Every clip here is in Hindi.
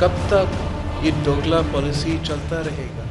कब तक ये दोगला पॉलिसी चलता रहेगा?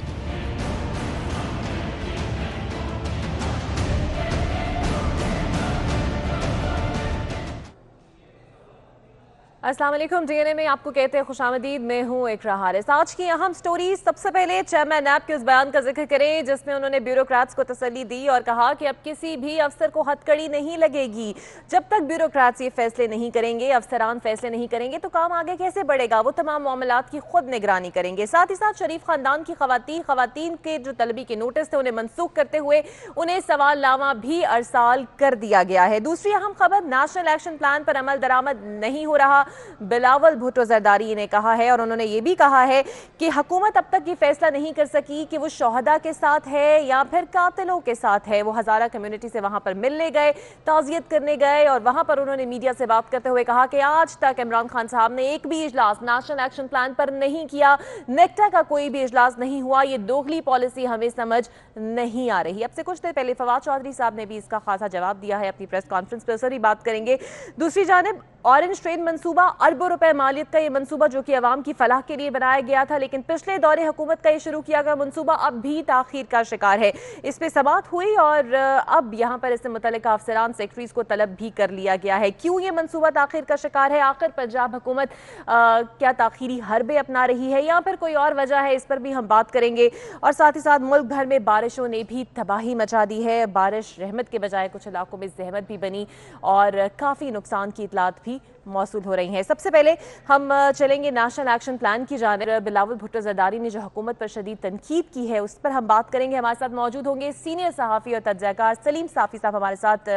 अस्सलाम वालेकुम। डीएनए में आपको कहते हैं खुशामदीद। मैं हूं इकरा हारिस। आज की अहम स्टोरी, सबसे पहले चेयरमैन नैब के उस बयान का जिक्र करें जिसमें उन्होंने ब्यूरोक्रेट्स को तसल्ली दी और कहा कि अब किसी भी अफसर को हथकड़ी नहीं लगेगी। जब तक ब्यूरोक्रेट्स ये फैसले नहीं करेंगे, अफसरान फैसले नहीं करेंगे तो काम आगे कैसे बढ़ेगा। वो तमाम मामलात की खुद निगरानी करेंगे। साथ ही साथ शरीफ खानदान की खवातीन के जो तलबी के नोटिस थे उन्हें मनसूख करते हुए उन्हें सवालनामा भी अरसाल कर दिया गया है। दूसरी अहम खबर, नेशनल एक्शन प्लान पर अमल दरामद नहीं हो रहा। बिलावल भुट्टो जरदारी ने कहा है और उन्होंने ये भी कहा है कि हुकूमत अब तक ये फैसला नहीं कर सकी कि वो शोहदा के साथ है या फिर कातिलों के साथ है। वो हजारा कम्युनिटी से वहां पर मिलने गए, ताज़ियत करने गए और वहां पर उन्होंने मीडिया से बात करते हुए कहा कि आज तक इमरान खान साहब ने एक भी इजलास नेशनल एक्शन प्लान पर नहीं किया, नेक्टा का कोई भी इजलास नहीं हुआ। ये दोगली पॉलिसी हमें समझ नहीं आ रही। अब से कुछ देर पहले फवाद चौधरी साहब ने भी इसका खासा जवाब दिया है अपनी प्रेस कॉन्फ्रेंस पर, सर ही बात करेंगे। दूसरी जानिब ऑरेंज ट्रेन मंसूबा, अरबों रुपए मालियत का ये मंसूबा जो कि अवाम की फलाह के लिए बनाया गया था, लेकिन पिछले दौरे हुकूमत का ये शुरू किया गया मंसूबा अब भी ताखीर का शिकार है। इस पे समाअत हुई और अब यहाँ पर इससे मुतल्लिका अफसरान सेक्रेटरीज को तलब भी कर लिया गया है। क्यों ये मंसूबा ताखीर का शिकार है? आखिर पंजाब हुकूमत क्या ताखीरी हरबे अपना रही है या फिर कोई और वजह है? इस पर भी हम बात करेंगे। और साथ ही साथ मुल्क भर में बारिशों ने भी तबाही मचा दी है। बारिश रहमत के बजाय कुछ इलाकों में जहमत भी बनी और काफ़ी नुकसान की इतलात भी मौसूल हो रही हैं। सबसे पहले हम चलेंगे नेशनल एक्शन प्लान की जानिब। बिलावल भुट्टो जरदारी ने जो हुकूमत पर शदीद तनकीद की है उस पर हम बात करेंगे। हमारे साथ मौजूद होंगे सीनियर सहाफ़ी और तज्ज़ियाकार सलीम साफ़ी साहब, हमारे साथ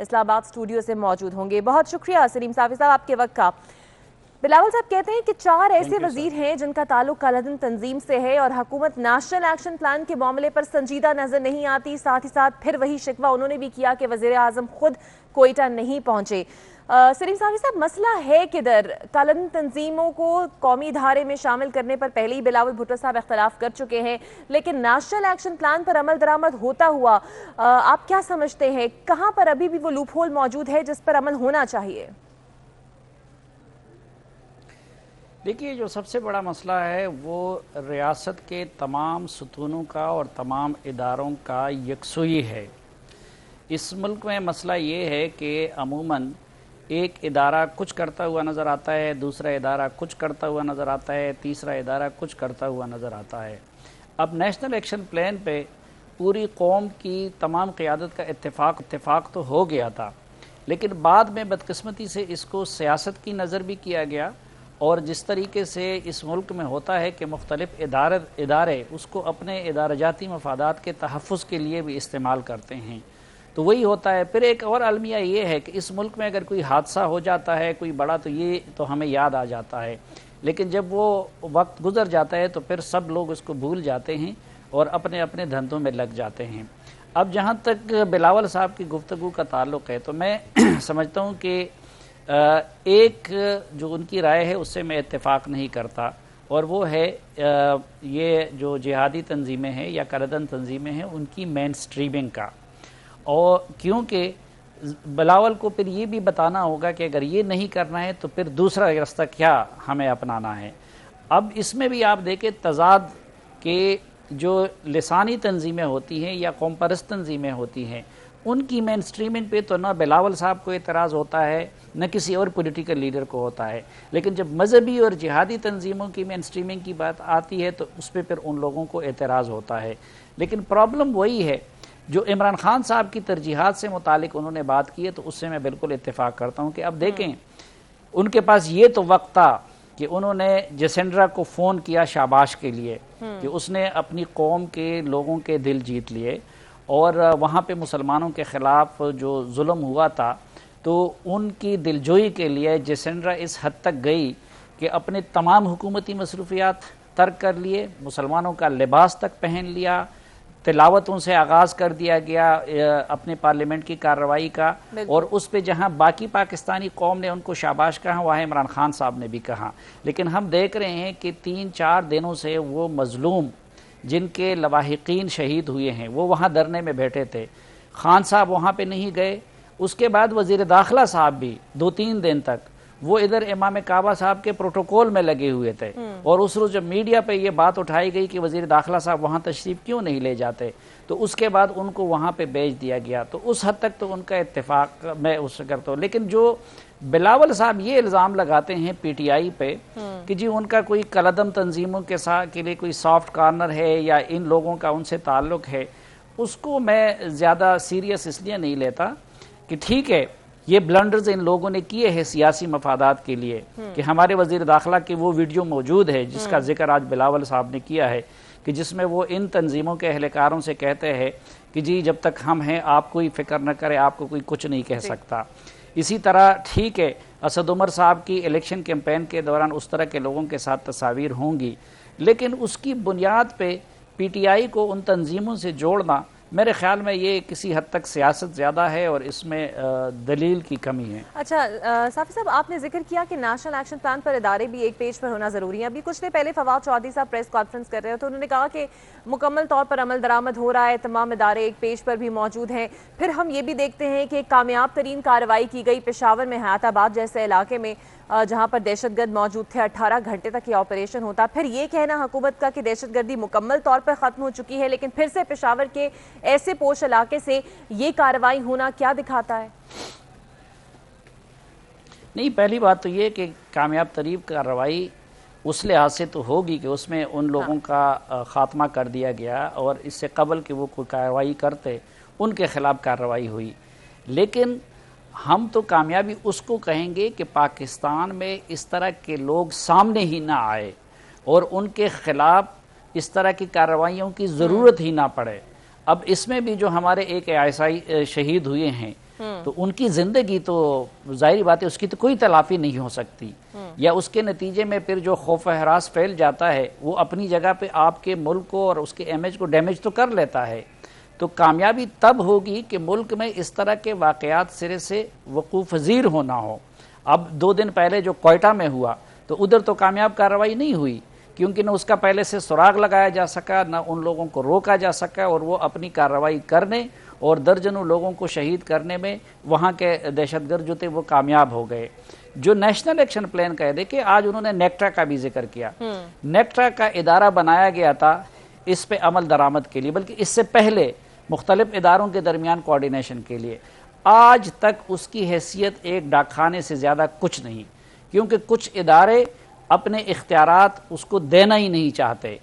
इस्लामाबाद स्टूडियो से मौजूद होंगे। बहुत शुक्रिया सलीम साफ़ी साहब आपके वक्त का। बिलावल साहब कहते हैं कि 4 ऐसे वजीर हैं जिनका ताल्लुक कालाधन तंजीम से है और हुकूमत नेशनल एक्शन प्लान के मामले पर संजीदा नजर नहीं आती। साथ ही साथ फिर वही शिकवा उन्होंने भी किया कि वज़ीर आज़म खुद कोयटा नहीं पहुंचे। सलीम साफ़ी साहब, मसला है किधर? कालाधन तंजीमों को कौमी धारे में शामिल करने पर पहले ही बिलावल भुट्टो साहब इख्तलाफ कर चुके हैं, लेकिन नेशनल एक्शन प्लान पर अमल दरामद होता हुआ आप क्या समझते हैं, कहाँ पर अभी भी वो लूप होल मौजूद है जिस पर अमल होना चाहिए? देखिए, जो सबसे बड़ा मसला है वो रियासत के तमाम सतूनों का और तमाम इदारों का यकसुई है। इस मुल्क में मसला ये है कि अमूमन एक इदारा कुछ करता हुआ नज़र आता है, दूसरा इदारा कुछ करता हुआ नज़र आता है, तीसरा इदारा कुछ करता हुआ नज़र आता है। अब नेशनल एक्शन प्लान पे पूरी कौम की तमाम क़ियादत का इत्तेफाक तो हो गया था, लेकिन बाद में बदकिस्मती से इसको सियासत की नज़र भी किया गया और जिस तरीके से इस मुल्क में होता है कि मुख्तलिफ इदारे उसको अपने इदारजाती मफादात के तहफ़्फ़ुज़ के लिए भी इस्तेमाल करते हैं, तो वही होता है। फिर एक और अलमिया ये है कि इस मुल्क में अगर कोई हादसा हो जाता है कोई बड़ा, तो ये तो हमें याद आ जाता है, लेकिन जब वो वक्त गुजर जाता है तो फिर सब लोग उसको भूल जाते हैं और अपने अपने धंधों में लग जाते हैं। अब जहाँ तक बिलावल साहब की गुफ्तगू का ताल्लुक़ है तो मैं समझता हूँ कि एक जो उनकी राय है उससे मैं इत्तेफाक नहीं करता, और वो है ये जो जिहादी तंजीमें हैं या कालाधन तंजीमें हैं उनकी मेन स्ट्रीमिंग का। और क्योंकि बिलावल को फिर ये भी बताना होगा कि अगर ये नहीं करना है तो फिर दूसरा रास्ता क्या हमें अपनाना है। अब इसमें भी आप देखें तज़ाद के जो लिसानी तंजीमें होती हैं या कौम परस्त तंजीमें होती हैं उनकी मेन स्ट्रीमिंग पे तो ना बिलावल साहब को एतराज़ होता है न किसी और पॉलिटिकल लीडर को होता है, लेकिन जब मजहबी और जिहादी तंजीमों की मेन स्ट्रीमिंग की बात आती है तो उस पर फिर उन लोगों को एतराज़ होता है। लेकिन प्रॉब्लम वही है जो इमरान खान साहब की तरजीहात से मुतालिक उन्होंने बात की है, तो उससे मैं बिल्कुल इत्तेफाक करता हूँ कि अब देखें उनके पास ये तो वक्त था कि उन्होंने जसेंड्रा को फ़ोन किया शाबाश के लिए कि उसने अपनी कौम के लोगों के दिल जीत लिए और वहाँ पे मुसलमानों के ख़िलाफ़ जो जुल्म हुआ था तो उनकी दिलजोई के लिए जसेंड्रा इस हद तक गई कि अपने तमाम हुकूमती मसरूफियात तर्क कर लिए, मुसलमानों का लिबास तक पहन लिया, तिलावत उनसे आगाज़ कर दिया गया अपने पार्लियामेंट की कार्रवाई का, और उस पे जहाँ बाकी पाकिस्तानी कौम ने उनको शाबाश कहा वहाँ इमरान खान साहब ने भी कहा। लेकिन हम देख रहे हैं कि 3-4 दिनों से वो मजलूम जिनके लवाहिकीन शहीद हुए हैं वो वहाँ धरने में बैठे थे, खान साहब वहाँ पे नहीं गए। उसके बाद वज़ीर दाखिला साहब भी 2-3 दिन तक वो इधर इमाम काबा साहब के प्रोटोकॉल में लगे हुए थे। और उस रोज जब मीडिया पे ये बात उठाई गई कि वजीर दाखिला साहब वहाँ तशरीफ क्यों नहीं ले जाते, तो उसके बाद उनको वहाँ पे भेज दिया गया। तो उस हद तक तो उनका इत्तेफाक मैं उससे करता हूँ। लेकिन जो बिलावल साहब ये इल्ज़ाम लगाते हैं पीटीआई पे कि जी उनका कोई कलदम तंजीमों के साथ के लिए कोई सॉफ्ट कॉर्नर है या इन लोगों का उनसे ताल्लुक़ है, उसको मैं ज़्यादा सीरियस इसलिए नहीं लेता कि ठीक है ये ब्लंडर्स इन लोगों ने किए हैं सियासी मफादात के लिए कि हमारे वजीर दाखिला की वो वीडियो मौजूद है जिसका जिक्र आज बिलावल साहब ने किया है कि जिसमें वो इन तंजीमों के अहलकारों से कहते हैं कि जी जब तक हम हैं आप कोई फिक्र न करें, आपको कोई कुछ नहीं कह सकता। इसी तरह ठीक है असद उमर साहब की इलेक्शन कैंपेन के दौरान उस तरह के लोगों के साथ तस्वीर होंगी, लेकिन उसकी बुनियाद पे पीटीआई को उन तंजीमों से जोड़ना मेरे ख्याल में ये किसी हद तक सियासत ज़्यादा है और इसमें दलील की कमी है। अच्छा साफी साहब, आपने जिक्र किया कि नेशनल एक्शन प्लान पर इदारे भी एक पेज पर होना ज़रूरी है। अभी कुछ देर पहले फवाद चौधरी साहब प्रेस कॉन्फ्रेंस कर रहे हो तो उन्होंने कहा कि मुकम्मल तौर पर अमल दरामद हो रहा है, तमाम इदारे एक पेज पर भी मौजूद हैं। फिर हम ये भी देखते हैं कि एक कामयाब तरीन कार्रवाई की गई पेशावर में, हयाताबाद जैसे इलाके में जहां पर दहशतगर्द मौजूद थे। 18 घंटे तक ये ऑपरेशन होता। फिर ये कहना हुकूमत का कि दहशतगर्दी मुकम्मल तौर पर ख़त्म हो चुकी है, लेकिन फिर से पेशावर के ऐसे पोश इलाके से ये कार्रवाई होना क्या दिखाता है? नहीं, पहली बात तो ये कि कामयाब तरीन कार्रवाई उस लिहाज से तो होगी कि उसमें उन लोगों का ख़ात्मा कर दिया गया और इससे कबल कि वो कोई कार्रवाई करते उनके ख़िलाफ़ कार्रवाई हुई। लेकिन हम तो कामयाबी उसको कहेंगे कि पाकिस्तान में इस तरह के लोग सामने ही ना आए और उनके ख़िलाफ़ इस तरह की कार्रवाइयों की ज़रूरत ही ना पड़े। अब इसमें भी जो हमारे एक ASI शहीद हुए हैं तो उनकी ज़िंदगी तो ज़ाहिर बात है उसकी तो कोई तलाफ़ी नहीं हो सकती, या उसके नतीजे में फिर जो खौफ हरास फैल जाता है वो अपनी जगह पे आपके मुल्क को और उसके इमेज को डैमेज तो कर लेता है। तो कामयाबी तब होगी कि मुल्क में इस तरह के वाक़यात सिरे से वक़ूफ़ पज़ीर होना हो। अब 2 दिन पहले जो कोयटा में हुआ तो उधर तो कामयाब कार्रवाई नहीं हुई क्योंकि न उसका पहले से सुराग लगाया जा सका, न उन लोगों को रोका जा सका और वो अपनी कार्रवाई करने और दर्जनों लोगों को शहीद करने में वहाँ के दहशतगर्द जो थे वो कामयाब हो गए। जो नेशनल एक्शन प्लान कह दे कि आज उन्होंने नेक्ट्रा का भी जिक्र किया, नेक्ट्रा का इदारा बनाया गया था इस पे अमल दरामद के लिए, बल्कि इससे पहले मुख्तलिफ इदारों के दरमियान कोऑर्डिनेशन के लिए। आज तक उसकी हैसियत एक डाकखाने से ज़्यादा कुछ नहीं, क्योंकि कुछ इदारे अपने इख्तियारात उसको देना ही नहीं चाहते,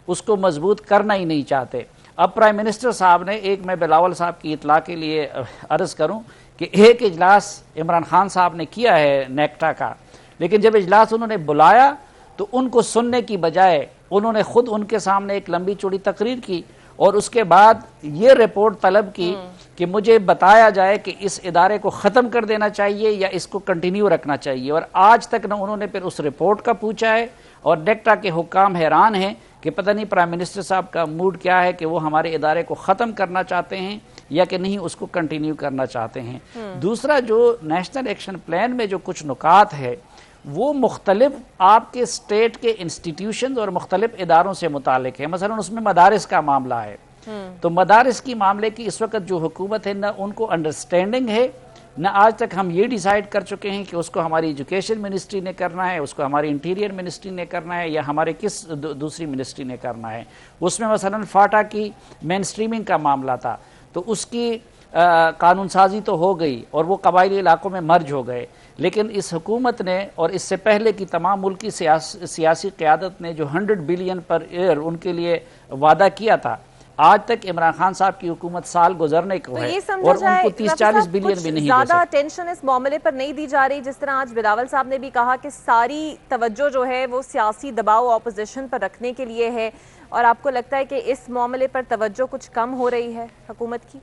उसको मजबूत करना ही नहीं चाहते। अब प्राइम मिनिस्टर साहब ने, एक मैं बिलावल साहब की इतला के लिए अर्ज़ करूं कि एक इजलास इमरान खान साहब ने किया है नेक्टा का, लेकिन जब इजलास उन्होंने बुलाया तो उनको सुनने की बजाय उन्होंने खुद उनके सामने एक लंबी चौड़ी तकरीर की और उसके बाद ये रिपोर्ट तलब की कि मुझे बताया जाए कि इस इदारे को ख़त्म कर देना चाहिए या इसको कंटिन्यू रखना चाहिए। और आज तक न उन्होंने फिर उस रिपोर्ट का पूछा है और नेक्टा के हुक्काम हैरान हैं कि पता नहीं प्राइम मिनिस्टर साहब का मूड क्या है कि वो हमारे इदारे को ख़त्म करना चाहते हैं या कि नहीं उसको कंटिन्यू करना चाहते हैं। दूसरा, जो नेशनल एक्शन प्लान में जो कुछ नुकात है वो मुख्तलिफ आपके स्टेट के इंस्टीट्यूशन और मुख्तलिफ इदारों से मुतालिक है। मसलन उसमें मदारिस का मामला है, तो मदारिस की मामले की इस वक्त जो हुकूमत है न उनको अंडरस्टैंडिंग है, न आज तक हम ये डिसाइड कर चुके हैं कि उसको हमारी एजुकेशन मिनिस्ट्री ने करना है, उसको हमारी इंटीरियर मिनिस्ट्री ने करना है या हमारे किस दूसरी मिनिस्ट्री ने करना है। उसमें मसलन फाटा की मेन स्ट्रीमिंग का मामला था तो उसकी कानून साजी तो हो गई और वो कबायली इलाकों में मर्ज हो गए, लेकिन इस हुकूमत ने और इससे पहले की तमाम मुल्क की सियासी क़यादत ने जो 100 बिलियन पर ईयर उनके लिए वादा किया था, आज तक इमरान खान साहब की हुकूमत साल गुजरने को है और उनको 30-40 बिलियन भी नहीं ज़्यादा टेंशन इस मामले पर नहीं दी जा रही। जिस तरह आज बिलावल साहब ने भी कहा कि सारी तवज्जो जो है वो सियासी दबाव ऑपोजिशन पर रखने के लिए है, और आपको लगता है कि इस मामले पर तवज्जो कुछ कम हो रही है हुकूमत की?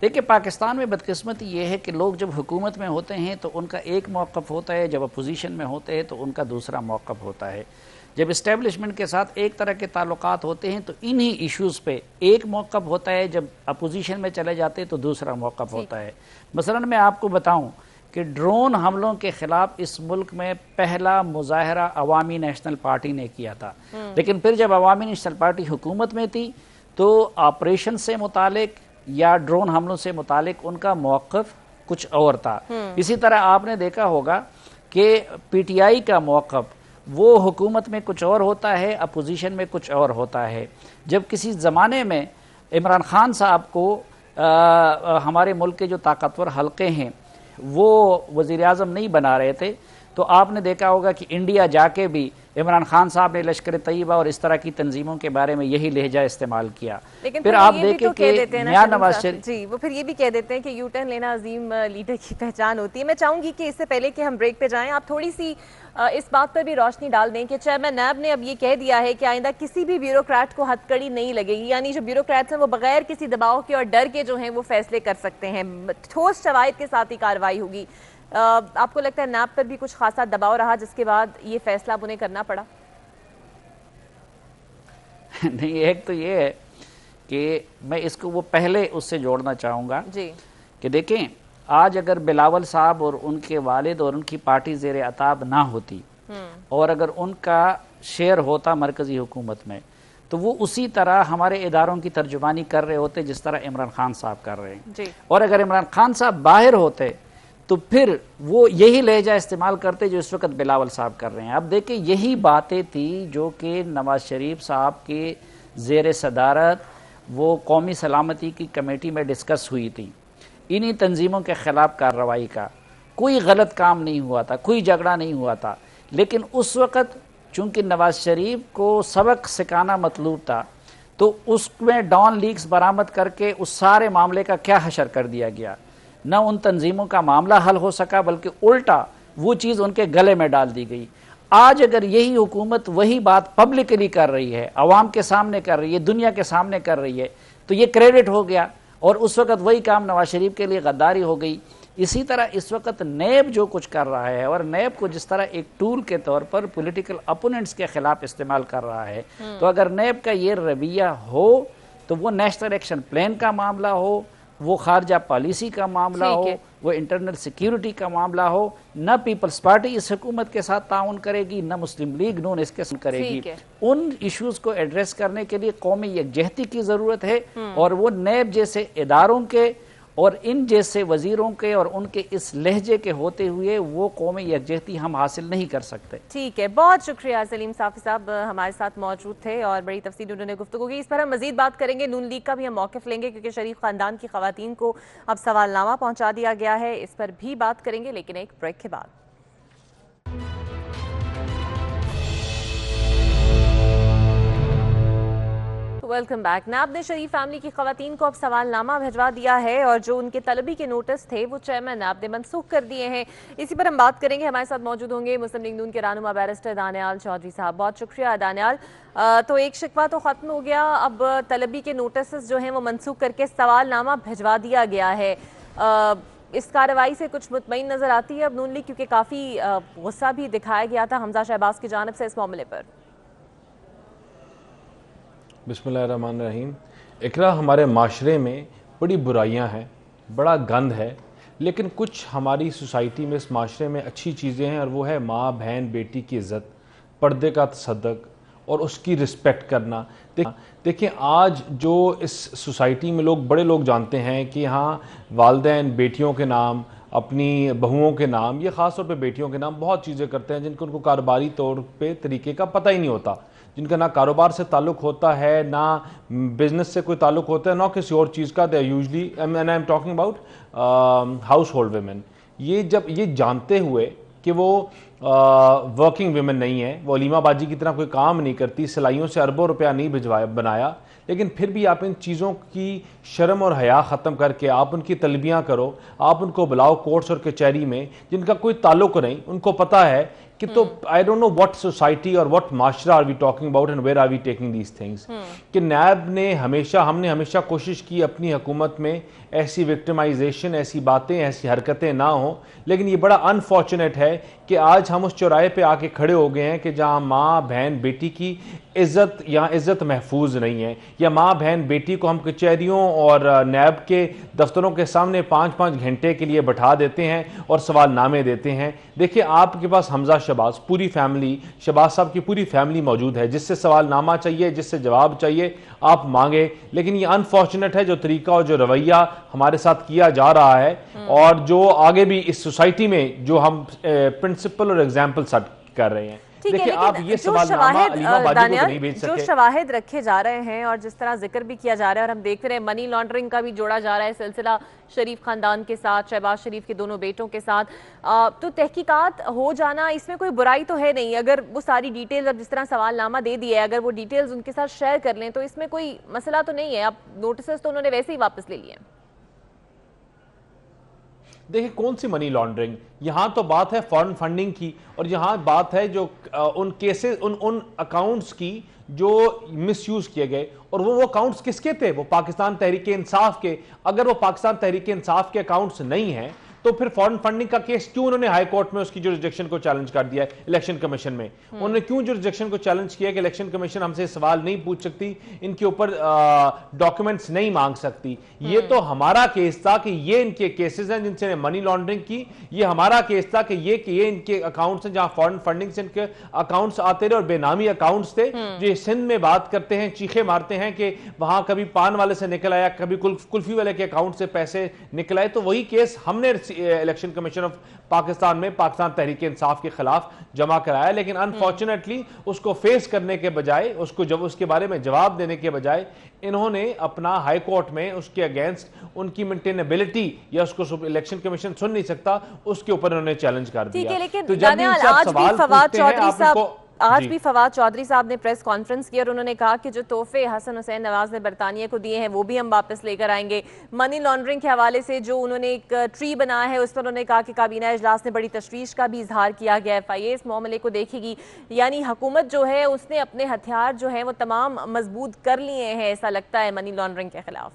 देखिए, पाकिस्तान में बदकिस्मती ये है कि लोग जब हुकूमत में होते हैं तो उनका एक मौक़िफ़ होता है, जब अपोजिशन में होते हैं तो उनका दूसरा मौक़िफ़ होता है। जब इस्टेब्लिशमेंट के साथ एक तरह के ताल्लुकात होते हैं तो इन्हीं इश्यूज़ पे एक मौक़िफ़ होता है, जब अपोजिशन में चले जाते हैं तो दूसरा मौक़िफ़ होता है। मसलन मैं आपको बताऊँ कि ड्रोन हमलों के ख़िलाफ़ इस मुल्क में पहला मुज़ाहरा अवामी नेशनल पार्टी ने किया था, लेकिन फिर जब अवामी नेशनल पार्टी हुकूमत में थी तो ऑपरेशन से मुतालिक या ड्रोन हमलों से मुतालिक उनका मौक़िफ़ कुछ और था। इसी तरह आपने देखा होगा कि पीटीआई का मौक़िफ़ वो हुकूमत में कुछ और होता है, अपोजिशन में कुछ और होता है। जब किसी ज़माने में इमरान खान साहब को हमारे मुल्क के जो ताकतवर हल्के हैं वो वज़ीर आज़म नहीं बना रहे थे, तो आपने देखा होगा कि इंडिया जाके भी इमरान खान साहब ने लश्कर तैयबा और इस तरह की तंजीमों के बारे में यही लहजा इस्तेमाल किया। लेकिन फिर आप देखें कि मियां नवाज शरीफ जी वो फिर ये भी कह देते हैं कि यू टर्न लेना अजीम लीडर की पहचान होती है। मैं चाहूंगी कि इससे पहले कि हम ब्रेक पे जाएं, आप थोड़ी सी इस बात पर भी रोशनी डाल दें कि चेयरमैन नैब ने अब ये कह दिया है कि आइंदा किसी भी ब्यूरोक्रेट को हथकड़ी नहीं लगेगी, यानी जो ब्यूरोक्रेट्स हैं वो बगैर किसी दबाव के और डर के जो हैं वो फैसले कर सकते हैं, ठोस शवाहिद के साथ ही कार्रवाई होगी। आपको लगता है नैब पर भी कुछ खासा दबाव रहा जिसके बाद ये फैसला अब उन्हें करना पड़ा? नहीं, एक तो ये है कि मैं इसको वो पहले उससे जोड़ना चाहूँगा जी कि देखें, आज अगर बिलावल साहब और उनके वालिद और उनकी पार्टी ज़ेर अताब ना होती और अगर उनका शेयर होता मरकज़ी हुकूमत में, तो वो उसी तरह हमारे इदारों की तर्जुमानी कर रहे होते जिस तरह इमरान खान साहब कर रहे हैं जी। और अगर इमरान खान साहब बाहर होते तो फिर वो यही लहजा इस्तेमाल करते जो इस वक्त बिलावल साहब कर रहे हैं। अब देखिए, यही बातें थी जो कि नवाज शरीफ साहब के ज़ेर सदारत वो कौमी सलामती की कमेटी में डिस्कस हुई थी। इन्हीं तंजीमों के ख़िलाफ़ कार्रवाई का कोई गलत काम नहीं हुआ था, कोई झगड़ा नहीं हुआ था, लेकिन उस वक़्त चूँकि नवाज शरीफ को सबक सिखाना मतलूब था, तो उसमें डॉन लीक्स बरामद करके उस सारे मामले का क्या हशर कर दिया गया। न उन तंजीमों का मामला हल हो सका, बल्कि उल्टा वो चीज़ उनके गले में डाल दी गई। आज अगर यही हुकूमत वही बात पब्लिकली कर रही है, अवाम के सामने कर रही है, दुनिया के सामने कर रही है, तो ये क्रेडिट हो गया और उस वक़्त वही काम नवाज शरीफ के लिए गद्दारी हो गई। इसी तरह इस वक्त नैब जो कुछ कर रहा है और नैब को जिस तरह एक टूल के तौर पर पॉलिटिकल अपोनेंट्स के खिलाफ इस्तेमाल कर रहा है, तो अगर नैब का ये रवैया हो तो वो नेशनल एक्शन प्लान का मामला हो, वो खारजा पॉलिसी का मामला हो, वो इंटरनल सिक्योरिटी का मामला हो, न पीपल्स पार्टी इस हुकूमत के साथ ताउन करेगी, न मुस्लिम लीग नून इसके साथ करेगी। उन इश्यूज को एड्रेस करने के लिए कौमी यकजहती की जरूरत है और वो नैब जैसे इदारों के और इन जैसे वजीरों के और उनके इस लहजे के होते हुए वो कौमी यकजहती हम हासिल नहीं कर सकते। ठीक है, बहुत शुक्रिया सलीम साफ़ी साहब हमारे साथ मौजूद थे और बड़ी तफसील उन्होंने गुफ्तगू की। इस पर हम मजीद बात करेंगे, नून लीग का भी हम मौक़िफ़ लेंगे क्योंकि शरीफ ख़ानदान की ख़वातीन को अब सवालनामा पहुँचा दिया गया है, इस पर भी बात करेंगे लेकिन एक ब्रेक के बाद। Welcome back. नैब ने शरीफ फैमिली की खवातीन को अब सवालनामा भिजवा दिया है और जो उनके तलबी के नोटिस थे वो चेयरमैन नैब ने मनसूख कर दिए हैं। इसी पर हम बात करेंगे। हमारे साथ मौजूद होंगे मुस्लिम लीग नून के रहनुमा बैरिस्टर दानियाल चौधरी साहब। बहुत शुक्रिया दानियाल। तो एक शिकवा तो ख़त्म हो गया, अब तलबी के नोटिस जो हैं वो मनसूख करके सवालनामा भिजवा दिया गया है। इस कार्रवाई से कुछ मुतमईन नज़र आती है अब नून लीग, क्योंकि काफ़ी गुस्सा भी दिखाया गया था हमजा शहबाज की जानिब से इस मामले पर। बिस्मिल्लाहिर्रहमानिर्रहीम। इकरा, हमारे माशरे में बड़ी बुराइयां हैं, बड़ा गंद है, लेकिन कुछ हमारी सोसाइटी में, इस माशरे में अच्छी चीज़ें हैं और वो है माँ बहन बेटी की इज़्ज़त, पर्दे का तसद्दुक़ और उसकी रिस्पेक्ट करना। देखिए, आज जो इस सोसाइटी में बड़े लोग जानते हैं कि हाँ, वालिदैन बेटियों के नाम, अपनी बहुओं के नाम, ये ख़ास तौर पे बेटियों के नाम बहुत चीज़ें करते हैं जिनको उनको कारोबारी तौर पे तरीके का पता ही नहीं होता, जिनका ना कारोबार से ताल्लुक़ होता है, ना बिज़नेस से कोई ताल्लुक़ होता है, ना किसी और चीज़ का। They usually, and I am talking about house hold women. ये जब ये जानते हुए कि वो वर्किंग वेमेन नहीं है, वो अलीमाबाजी की तरह कोई काम नहीं करती, सिलाइयों से अरबों रुपया नहीं बनाया, लेकिन फिर भी आप इन चीज़ों की शर्म और हया ख़त्म करके आप उनकी तलबियाँ करो, आप उनको बुलाओ कोर्ट्स और कचहरी में, जिनका कोई ताल्लुक़ नहीं, उनको पता है कि तो I don't know what society और व्हाट माशरा are we talking about and where are we taking these things. कि नैब ने हमने हमेशा कोशिश की अपनी हुकूमत में ऐसी विक्टिमाइजेशन, ऐसी बातें, ऐसी हरकतें ना हो, लेकिन ये बड़ा अनफॉर्चुनेट है कि आज हम उस चौराहे पे आके खड़े हो गए हैं कि जहाँ माँ बहन बेटी की इज़्ज़त, यहाँ इज़्ज़त महफूज नहीं है, या माँ बहन बेटी को हम कचहरियों और नैब के दफ्तरों के सामने 5-5 घंटे के लिए बैठा देते हैं और सवालनामे देते हैं। देखिए, आपके पास हमजा शहबाज, पूरी फैमिली, शहबाज साहब की पूरी फैमिली मौजूद है, जिससे सवालनामा चाहिए, जिससे जवाब चाहिए आप मांगे। लेकिन ये अनफॉर्चुनेट है जो तरीका और जो रवैया हमारे साथ किया जा रहा है, और जो आगे भी इस सोसाइटी में जो हम प्रिंसिपल और एग्जाम्पल सेट कर रहे हैं। देखिए, आप ये सवालनामा अलीमा बाजी को तो नहीं भेज सके। जो शवाहिद रखे जा रहे हैं और जिस तरह जिक्र भी किया जा रहा है, और हम देख रहे हैं मनी लॉन्ड्रिंग का भी जोड़ा जा रहा है सिलसिला शरीफ खानदान के साथ, शहबाज शरीफ के दोनों बेटों के साथ, तो तहकीकात हो जाना इसमें कोई बुराई तो है नहीं। अगर वो सारी डिटेल्स, अब जिस तरह सवालनामा दे दिया है, अगर वो डिटेल्स उनके साथ शेयर कर लें तो इसमें कोई मसला तो नहीं है। अब नोटिस तो उन्होंने वैसे ही वापस ले लिए हैं। देखिए, कौन सी मनी लॉन्ड्रिंग, यहां तो बात है फॉरेन फंडिंग की, और यहां बात है जो उन केसेस, उन अकाउंट्स की जो मिसयूज किए गए। और वो अकाउंट्स किसके थे? वो पाकिस्तान तहरीक इंसाफ के। अगर वो पाकिस्तान तहरीक इंसाफ के अकाउंट्स नहीं हैं तो फिर फॉरेन फंडिंग का केस क्यों उन्होंने हाई कोर्ट में उसकी जुरिस्डिक्शन को चैलेंज कर दिया है? इलेक्शन कमीशन में उन्होंने क्यों जुरिस्डिक्शन को चैलेंज किया कि इलेक्शन कमीशन हमसे सवाल नहीं पूछ सकती, इनके ऊपर डॉक्यूमेंट्स नहीं मांग सकती? ये तो हमारा केस था कि ये इनके केसेस हैं जिनसे मनी लॉन्ड्रिंग की। ये हमारा केस था कि ये इनके अकाउंट्स हैं जहां फॉरेन फंडिंग से इनके अकाउंट्स आते रहे और बेनामी अकाउंट्स थे। जो सिंध में बात करते हैं, चीखे मारते हैं कि वहां कभी पान वाले से निकल आया, कभी कुल्फी वाले के अकाउंट से पैसे निकल आए, तो वही केस हमने इलेक्शन कमीशन ऑफ पाकिस्तान में पाकिस्तान तहरीक इंसाफ के खिलाफ जमा कराया। लेकिन अनफॉर्चुनेटली उसको फेस करने के बजाय, उसको जब उसके बारे में जवाब देने के बजाय, इन्होंने अपना हाई कोर्ट में उसके अगेंस्ट उनकी मेंटेनेबिलिटी या उसको इलेक्शन कमीशन सुन नहीं सकता, उसके ऊपर इन्होंने चैलेंज कर दिया। लेकिन तो जब भी आप सवाल पूछते हैं, आप उनको आज भी फवाद चौधरी साहब ने प्रेस कॉन्फ्रेंस की और उन्होंने कहा कि जो तोहफे हसन हुसैन नवाज ने बरतानिया को दिए हैं वो भी हम वापस लेकर आएंगे। मनी लॉन्ड्रिंग के हवाले से जो उन्होंने एक ट्री बनाया है उस पर उन्होंने कहा कि काबीना इजलास ने बड़ी तशवीश का भी इजहार किया गया, FIA इस मामले को देखेगी। यानी हुकूमत जो है उसने अपने हथियार जो है वो तमाम मजबूत कर लिए हैं, ऐसा लगता है मनी लॉन्ड्रिंग के खिलाफ।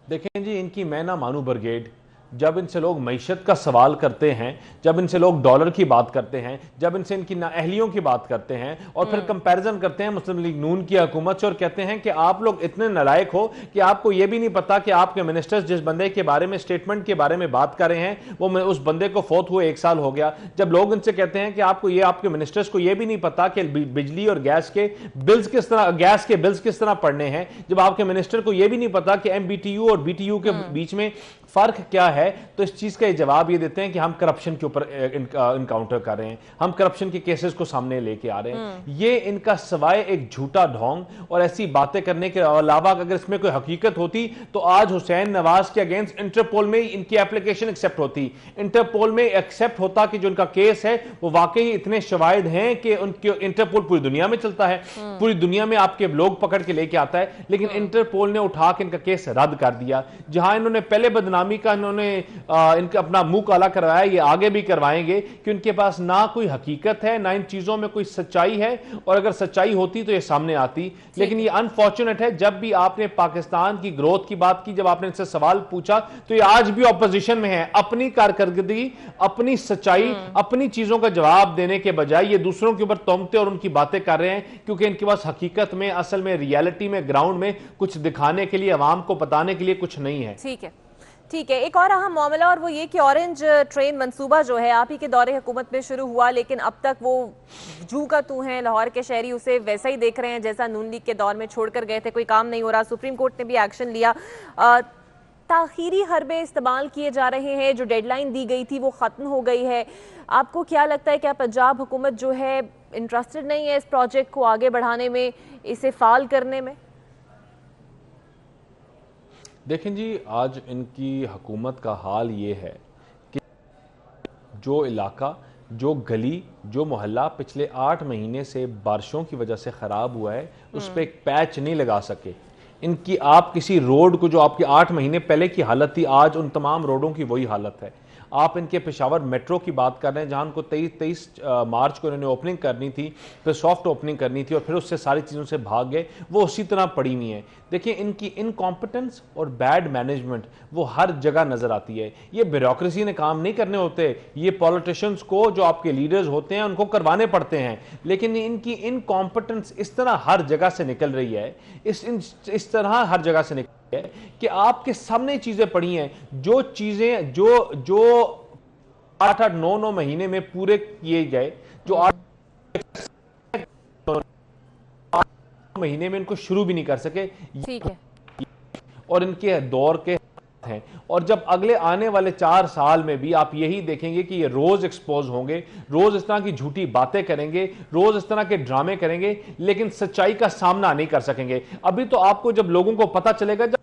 देखें जी, इनकी मैं ना मानू ब्रिगेड, जब इनसे लोग मईशत का सवाल करते हैं, जब इनसे लोग डॉलर की बात करते हैं, जब इनसे इनकी नाअहलियों की बात करते हैं और फिर कंपैरिजन करते हैं मुस्लिम लीग नून की हुकूमत से और कहते हैं कि आप लोग इतने नालायक हो कि आपको यह भी नहीं पता कि आपके मिनिस्टर्स जिस बंदे के बारे में स्टेटमेंट के बारे में बात कर रहे हैं वो उस बंदे को फौत हुए 1 साल हो गया। जब लोग इनसे कहते हैं कि आपको ये, आपके मिनिस्टर्स को यह भी नहीं पता कि बिजली और गैस के बिल्स किस तरह पड़ने हैं, जब आपके मिनिस्टर को यह भी नहीं पता कि MBTU और BTU के बीच में फर्क क्या है, तो इस चीज का जवाब ये देते हैं कि हम करप्शन के ऊपर इनकाउंटर कर रहे हैं, हम करप्शन के केसेस को सामने लेके आ रहे हैं। ये इनका सवाए एक झूठा ढोंग और ऐसी बातें करने के अलावा अगर इसमें कोई हकीकत होती तो आज हुसैन नवाज के अगेंस्ट इंटरपोल में इनकी एप्लीकेशन एक्सेप्ट होती, इंटरपोल में एक्सेप्ट होता कि जो इनका केस है वो वाकई इतने शवाहिद हैं कि उनके इंटरपोल पूरी दुनिया में चलता है, पूरी दुनिया में आपके लोग पकड़ के लेके आता है। लेकिन इंटरपोल ने उठा के इनका केस रद्द कर दिया। जहां इन्होंने पहले बदनामी का इन्होंने इनका अपना मुंह काला करवाया, ये आगे भी करवाएंगे कि उनके पास ना कोई हकीकत है, ना इन चीजों में कोई सच्चाई है, और अगर सच्चाई होती तो ये सामने आती। लेकिन ये अनफॉर्चुनेट है, जब भी आपने पाकिस्तान की ग्रोथ की बात की, जब आपने इनसे सवाल पूछा तो ये आज भी ऑपोजिशन में है। अपनी कारकर्दगी, अपनी सच्चाई, अपनी चीजों का जवाब देने के बजाय ये दूसरों के ऊपर तोहमतें और उनकी बातें कर रहे हैं, क्योंकि इनके पास हकीकत में, असल में, रियलिटी में, ग्राउंड में कुछ दिखाने के लिए, अवाम को बताने के लिए कुछ नहीं है। ठीक है, एक और अहम मामला और वो ये कि ऑरेंज ट्रेन मंसूबा जो है आप ही के दौरे हुकूमत में शुरू हुआ, लेकिन अब तक वो जू का तू है, लाहौर के शहरी उसे वैसा ही देख रहे हैं जैसा नून लीग के दौर में छोड़कर गए थे, कोई काम नहीं हो रहा। सुप्रीम कोर्ट ने भी एक्शन लिया, ताखीरी हरबे इस्तेमाल किए जा रहे हैं, जो डेडलाइन दी गई थी वो ख़त्म हो गई है। आपको क्या लगता है क्या पंजाब हुकूमत जो है इंटरेस्टेड नहीं है इस प्रोजेक्ट को आगे बढ़ाने में, इसे फाल करने में? देखें जी, आज इनकी हुकूमत का हाल ये है कि जो इलाका, जो गली, जो मोहल्ला पिछले 8 महीने से बारिशों की वजह से ख़राब हुआ है उस पर एक पैच नहीं लगा सके। इनकी आप किसी रोड को, जो आपकी 8 महीने पहले की हालत थी, आज उन तमाम रोडों की वही हालत है। आप इनके पेशावर मेट्रो की बात कर रहे हैं, जहां उनको 23 मार्च को इन्होंने ओपनिंग करनी थी, फिर सॉफ्ट ओपनिंग करनी थी और फिर उससे सारी चीज़ों से भाग गए, वो उसी तरह पड़ी हुई हैं। देखिए, इनकी इनकॉम्पिटेंस और बैड मैनेजमेंट वो हर जगह नजर आती है। ये ब्यूरोक्रेसी ने काम नहीं करने होते, ये पॉलिटिशियंस को, जो आपके लीडर्स होते हैं, उनको करवाने पड़ते हैं। लेकिन इनकी इनकॉम्पिटेंस इस तरह हर जगह से निकल रही है, इस तरह हर जगह से निकल कि आपके सामने चीजें पड़ी हैं, जो चीजें जो 8-8, 9-9 महीने में पूरे किए जाए, जो 8 महीने में इनको शुरू भी नहीं कर सके, ठीक है। और इनके दौर के हैं। और जब अगले आने वाले 4 साल में भी आप यही देखेंगे कि ये रोज एक्सपोज होंगे, रोज इस तरह की झूठी बातें करेंगे, रोज इस तरह के ड्रामे करेंगे, लेकिन सच्चाई का सामना नहीं कर सकेंगे। अभी तो आपको जब लोगों को पता चलेगा, जब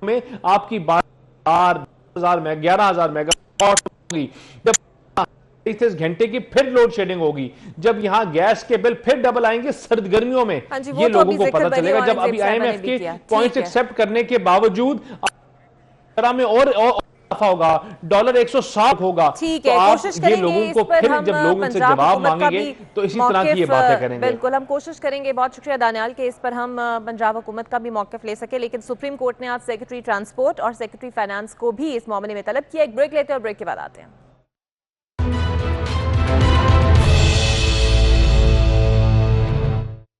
में आपकी 12,000 में 11,000 मेगा होगी, जब 30 घंटे की फिर लोड शेडिंग होगी, जब यहां गैस के बिल फिर डबल आएंगे सर्द गर्मियों में, हाँ जी, ये तो लोगों को पता चलेगा। जब अभी IMF के पॉइंट्स एक्सेप्ट करने के बावजूद में और होगा, डॉलर 160 होगा, ठीक तो है, आप कोशिश ये करेंगे लोगों इस को पर फिर हम जब लोग इनसे पंजाब जवाब हुकूमत का मांगेंगे भी तो इसी तरह की ये बातें करेंगे। बिल्कुल, हम कोशिश करेंगे। बहुत शुक्रिया दानियाल के इस पर हम पंजाब हुकूमत का भी मौक़िफ़ ले सके, लेकिन सुप्रीम कोर्ट ने आज सेक्रेटरी ट्रांसपोर्ट और सेक्रेटरी फाइनेंस को भी इस मामले में तलब किया। एक ब्रेक लेते हैं और ब्रेक के बाद आते हैं।